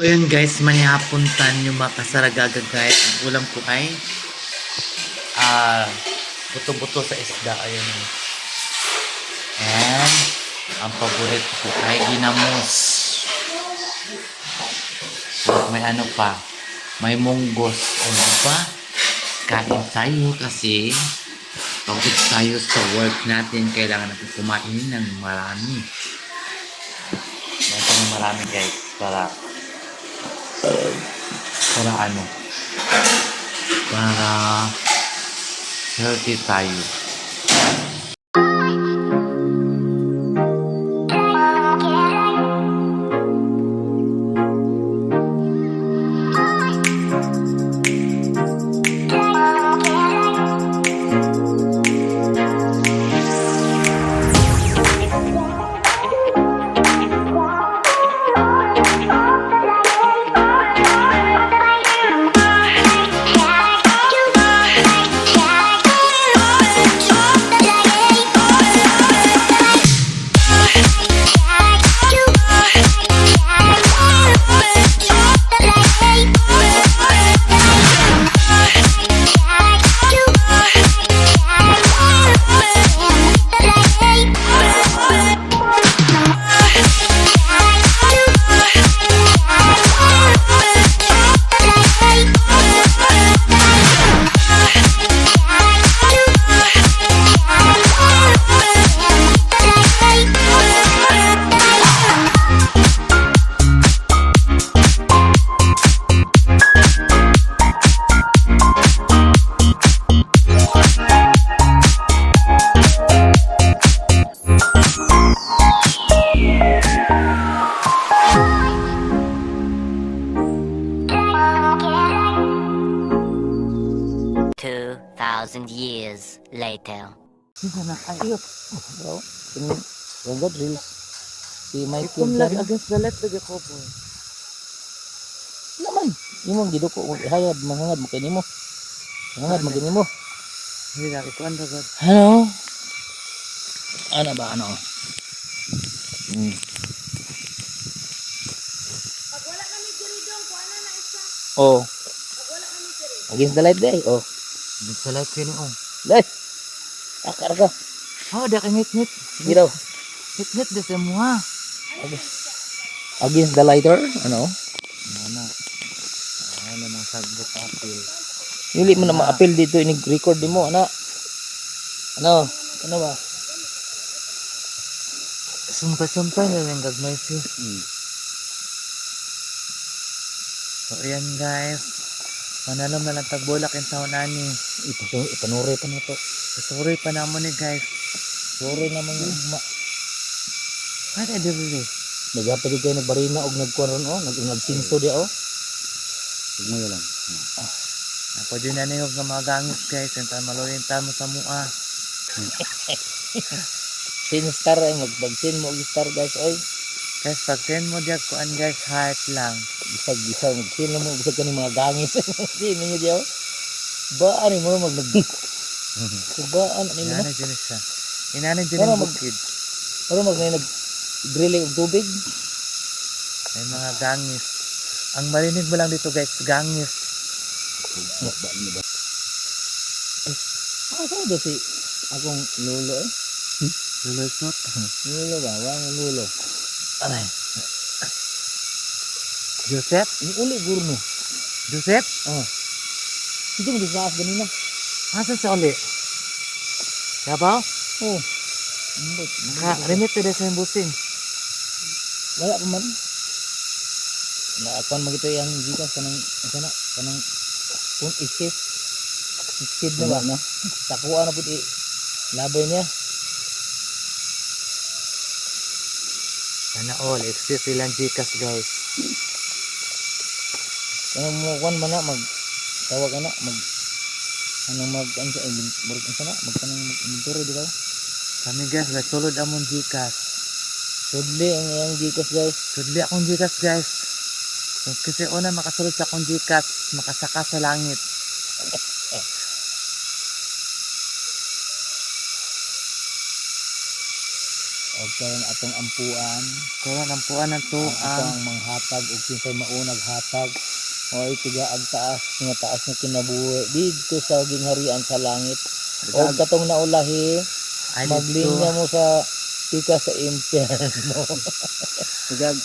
Ayun guys, manihapuntan yung mga kasaragaga guys. Ang ulam ko ay buto-buto sa isda. Ayun. And ang paborito ko ay ginamos. At may ano pa, may munggos. Ano pa? Kain tayo kasi pagod tayo sa work natin. Kailangan natin kumain ng marami. Marami guys para ano, para healthy tayo. Years later. Sana kayo. Bro, ini Rogo Drills. Si Michael Kung lag Jarry. agas galat lagi ko po. Naman, imong giduko mo hayad manghangad mo kay nimo. Manghangad mo kay nimo. Hindi na ito ang ragad. Ano? Ano ba ano? Pag wala kami diri dong, kuha na isa. Oh, Pag wala kami diri. against the light day. Oh, Hindi sa life yun oh. dai. Akar ka. Oh, da ka ngit-ngit. Sige daw. Ngit-ngit da sa mga. Against the lighter, ano? Ano? Ano nang sagbot apil. Dili mo na ma-appeal dito ini-record mo, ana. Ano? Ano ba? Sumpay-sumpay na lang gagmay siya. So, ayan guys. Manalom na lang tagbolak yung taon nani. Ipanuri pa na to. Sorry pa naman ni guys. Sorry naman yung Kahit ay dili. nagapa di kayo nagbarina og nagkuaron oh, nagsinto dia oh. Sigmo lang. Ako din na niyog ng mga gangis guys. Yung malurin mo sa mua. Sin star ay magbagsin mo og star guys oy. Guys, pag send mo diyan kuan guys, heart lang. Bisag magsin mo bisag kani mga gangis. Sin niyo dia oh. Baan mo magnag. Baan ani mo. Inanay din siya. Inanay din Para yung mag- bukid. Pero nag drilling og tubig. May mga gangis. Ang marinig mo lang dito guys, gangis. Baan mo ba? Ano daw si akong lolo eh? Lulusot. Lolo ba? Wang lolo. Aray. Joseph? Ni uli gurno. Joseph? Ah. Ito mo disaas ganina. Asan sa uli? Yabaw? Oh. Remit na sa yung busing. Wala pa man. Naakuan magito yung gikas kanang kung isip. Isip na ba? No? Takuha na po laboy niya. Sana all, exist silang Gcash guys. Kanang mo kuan man na tawag na inventory di ba? Kami guys, sulod amon Gcash. Sudli ang iyang gikas guys. Sudli akong Gcash guys. Kasi una makasulod sa akong Gcash, makasaka sa langit. O karon atong ampuan. Karon ang puan ng Ang tuang. atong manghatag ug kinsay maunag hatag. O tigaag taas nga taas nga kinabuhi dito sa gingharian sa langit. O katong naulahi Ay, maglinya mo sa tika sa impyerno. Tugag.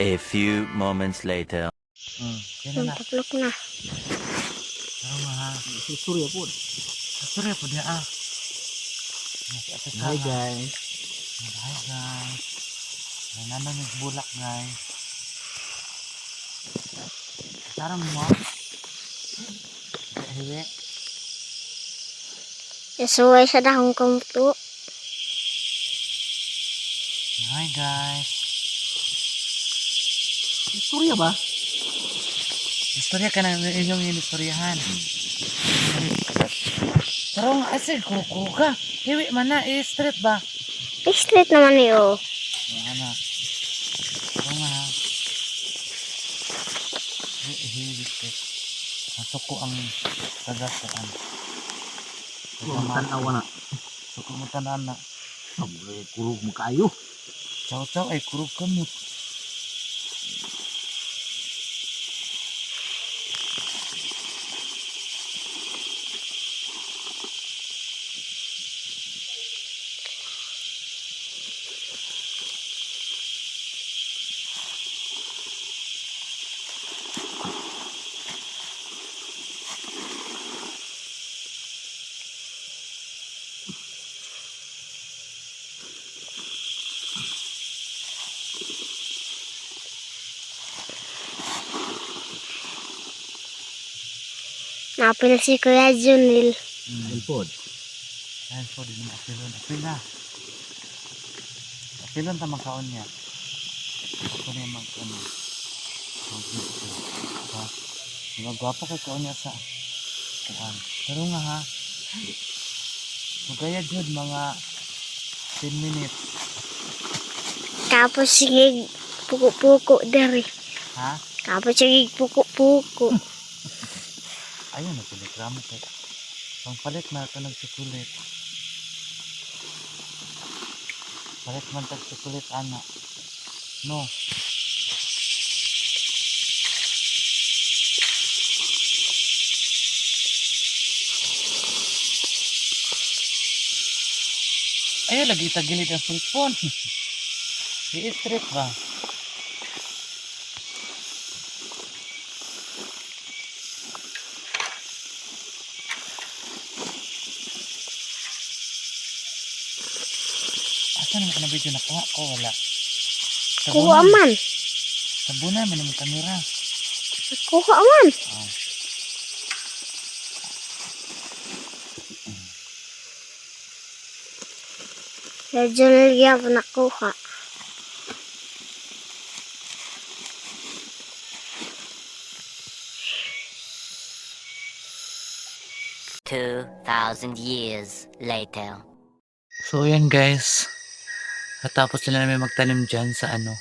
A few moments later. Yan na. Taplok na. Karon nga ha. Surya po. Sorry po dia ah. Hi guys. Hi guys. Nanalo ng bulak guys. Sarang mo. Hiwi. Isuway sa dahong kumto. Hi guys. Surya ba? Istorya ka na inyong inistoryahan. Tarong asig kuku ka. Hiwi man na street ba? Street naman yun. Ano? Tarong nga ha. Hiwi street. Masuko ang tagasaan. Tanawa na. Suko mo tanan na. Kurog mo kayo. Chow ay kurog kamot. Napin na si Kuya Junil. Alpod. Dahil po din na apilon. Apil na. Apilon ta makaon niya. Ako na yung mag-ano. Mag-video. Diba? Mga gwapa kay kaon niya sa kuan. Pero nga ha. Magaya jud mga 10 minutes. Tapos sige puko-puko dari. Ha? Tapos sige puko-puko. Ayun na telegramo kay. Pangpalit na ito ng sukulit. Palit man tag sukulit ana. No. Ayun, lagi tagilid ang cellphone. I-strip ba? Asan naman ka na video nakuha ko? Wala. Kuha man. Tabunan, may naman kamera. Kuha man. Ah. Kuya Junil gyapon nakuha. Years later. So yan guys. Natapos nila namin magtanim dyan sa ano.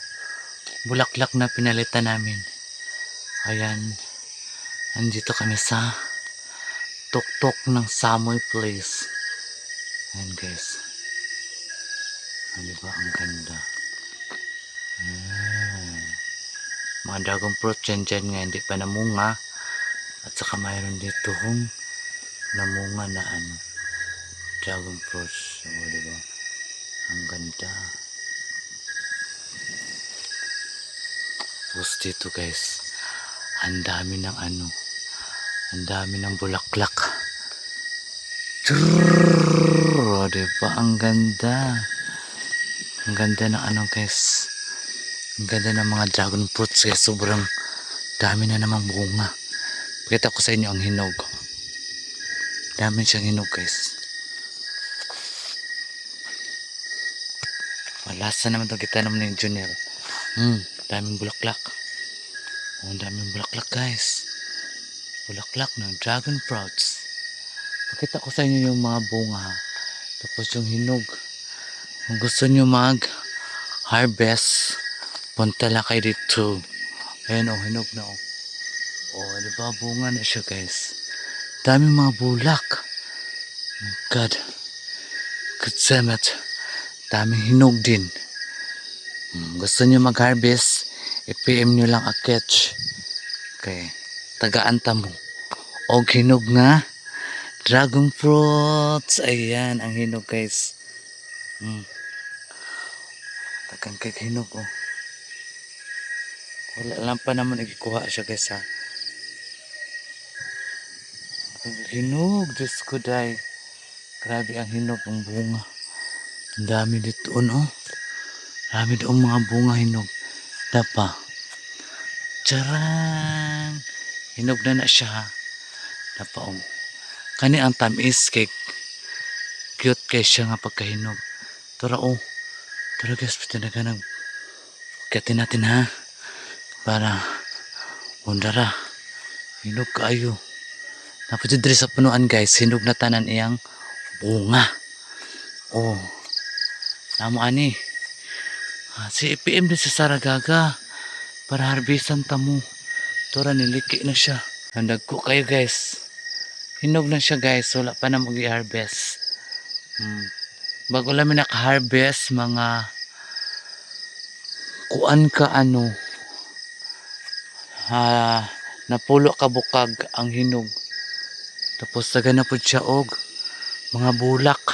Bulaklak na pinalitan namin. Ayan. Andito kami sa tuktok ng Samoy Place. Ayan guys. Ano ba ang ganda. Ayan. Mga dragon fruit dyan nga hindi pa namunga. At saka mayroon dito kung namunga na ano. Dragon fruits. O diba? Ang ganda. Tapos dito guys. Ang dami ng ano. Ang dami ng bulaklak. O diba? Ang ganda. Ang ganda ng ano guys. Ang ganda ng mga dragon fruits guys. Sobrang dami na namang bunga. Pakita ko sa inyo ang hinog. Dami siyang hinog guys. Malasa naman itong kita naman ng Junior. Daming bulaklak. Daming bulaklak guys. Bulaklak ng dragon fruits. Pakita ko sa inyo yung mga bunga. Tapos yung hinog. Kung gusto nyo mag-harvest, punta lang kayo dito. Ayan hinog na diba bunga na siya guys. Daming mga bulak. My God. Good damn. Daming hinog din. Gusto nyo mag-harvest, i-PM nyo lang aketch. Okay. Tagaan-ta mo. O hinog nga. Dragon fruits. Ayan, ang hinog guys. Tagang kay hinog Wala lang pa naman nagkuha siya guys ha. Ang hinog. Diyos ko day. Grabe ang hinog ng bunga. Ang dami dito Dami doon mga bunga hinog. Dapa. Charang. Hinog na siya ha. Dapa Kani ang tamis kay cute kay siya nga pagkahinog. Tara Tara guys, pitanaga nag katin natin ha. Para undara. Hinog kaayo. Napudyo diri sa punuan guys. Hinog na tanan iyang bunga. Namo ani. Si IPM din sa Saragaga para harbisan tamo. Tora niliki na siya. Handag ko kayo guys. Hinog na siya guys. Wala pa na mag-i-harvest. Bago lang naka-harvest mga kuan ka napulo ka bukag ang hinog. Tapos taga na po siya mga bulak.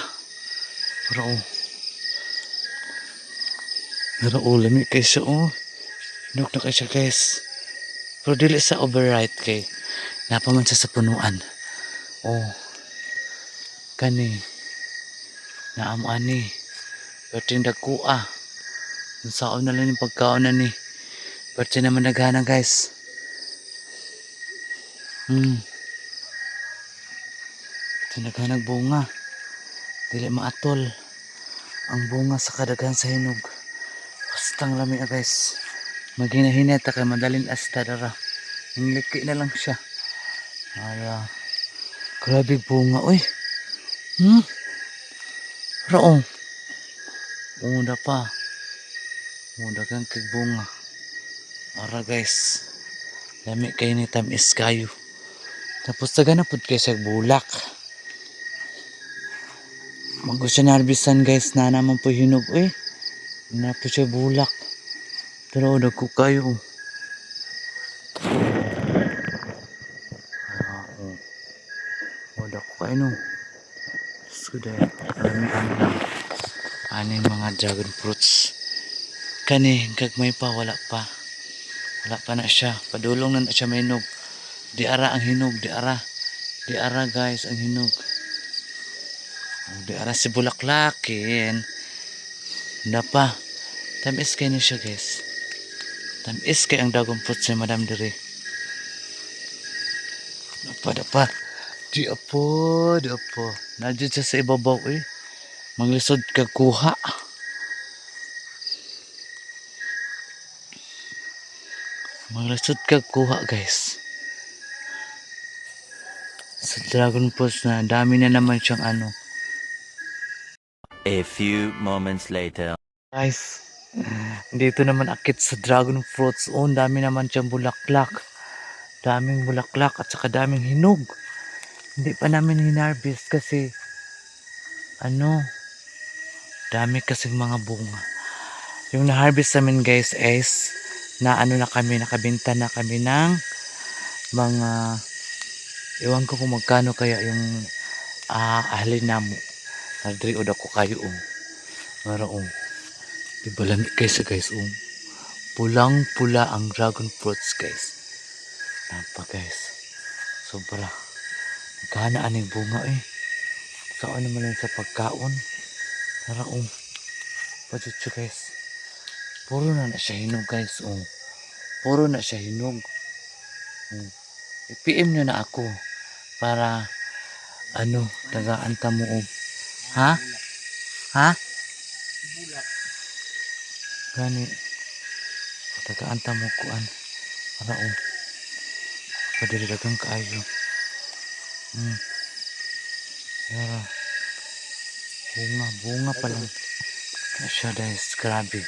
Pero lami kay siya hinog na kay siya guys. Pero dili sa overripe kay napaman siya sa punuan. Kani naamo ani. Pero dagkua. Saan na lang yung pagkaon na ni. Pero naman naghana guys. Naghanag bunga. Dili maatol ang bunga sa kadaghan sa hinog. Bastang lami guys. Maghinahineta kay madalin asta dara. Niliki na lang siya. Grabe bunga Raong. Munda pa. Munda kang bunga. Ara guys. Lami kayo ni tamis kayo. Tapos taga na pud kay sa bulak. Mago siya narbisan guys na naman po hinog na po siya bulak. Pero dagko kayo. Dagko kayo no. So dahil marami lang. Aning mga dragon fruits. Kani gagmay pa wala pa. Wala pa na siya. Padulong na siya may hinog. Di ara ang hinog. Di ara guys ang hinog. Di ara si bulaklakin. Dapa. Tamis kayo na siya guys. Tamis kayo ang dragon fruits ni Madam Diri. Dapa. Di apo. Nadyo siya sa ibabaw Manglisod ka kuha. Manglisod ka kuha guys. Sa dragon fruits na dami na naman siyang A few moments later. Guys, dito naman akit sa dragon fruits. Dami naman siyang bulaklak. Daming bulaklak at saka daming hinog. Hindi pa namin hinarvest kasi dami kasing mga bunga. Yung na-harvest namin guys is nakabenta na kami ng mga ewan ko kung magkano kaya yung ahalinamo. Nagdiri oda ko kayo Pero diba lamig guys pulang-pula ang dragon fruits guys. Napa guys. Sobra. Nagkahanaan yung bunga Saan naman lang sa pagkaon. Tara Pajucho guys. Puro na siya hinog guys Puro na siya hinog. I-PM nyo na ako para tagaan ta mo Ha? Gani. Tagaan ta mo kuan. Para o. Padiridagang kaayo. Yara. Bunga pa lang. Siya guys, grabe.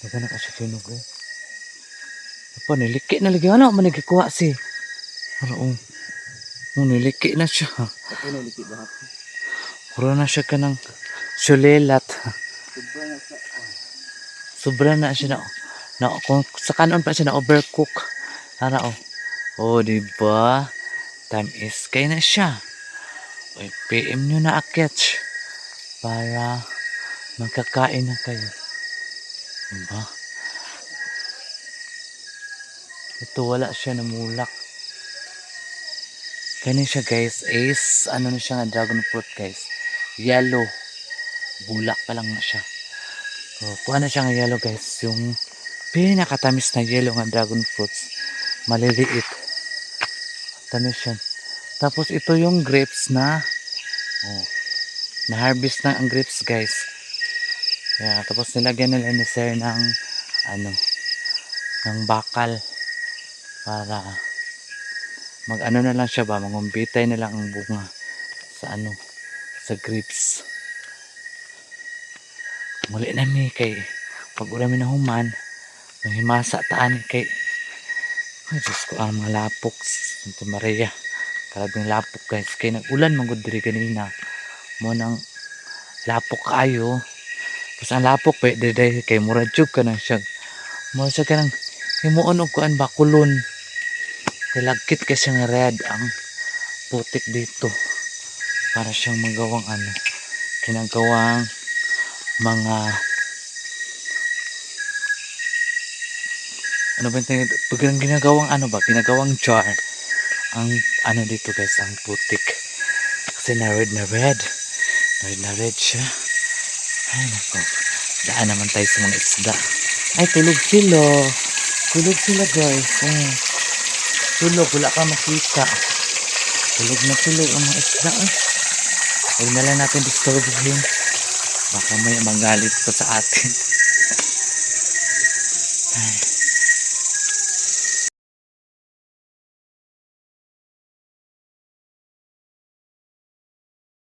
Daga na kasi kinog eh. Apa, niliki na lagi. Ano, manigikuha si. Ano, niliki na siya. Ako na likit lahat. Puro na siya ka ng sulilat. Sobra na siya kung sa kanon pa siya na overcook. Tara oh. Oh, diba? Time is kay na siya. Oy, PM nyo na akit para magkakain na kayo. Diba? Ito wala siya namulak. Kani siya guys is ano na siya nga dragon fruit guys. Yellow. Bulak pa lang na siya. So, kuha na siya nga yellow guys. Yung pinakatamis na yellow nga dragon fruits. Maliliit. Tamis siya. Tapos ito yung grapes na na-harvest na ang grapes guys. Yeah, tapos nilagyan nila ni sir ng ng bakal para mag-ano na lang siya ba, mangumbitay na lang ang bunga sa sa grapes. Muli na mi kay pag urami na human mahimasa taan kay ay Diyos ko ang mga lapok Santa Maria. Karabing lapok guys. Kaya nag-ulan manggod diri kanina. Mo nang lapok kayo. Tapos ang lapok pwede dahil kay muradzug ka na siya. Mura siya ka ng himuon o kuan bakulon. Kalagkit ka siyang red ang putik dito. Para siyang magawang kinagawang mga ba yung pag ginagawang ginagawang jar ang dito guys ang putik kasi na red siya. Ay nako, daan naman tayo sa mga isda. Ay tulog sila guys. Tulog, wala ka makita. Tulog na tulog ang mga isda. Huwag na lang natin disturbuhin, baka may magalit pa sa atin. Ay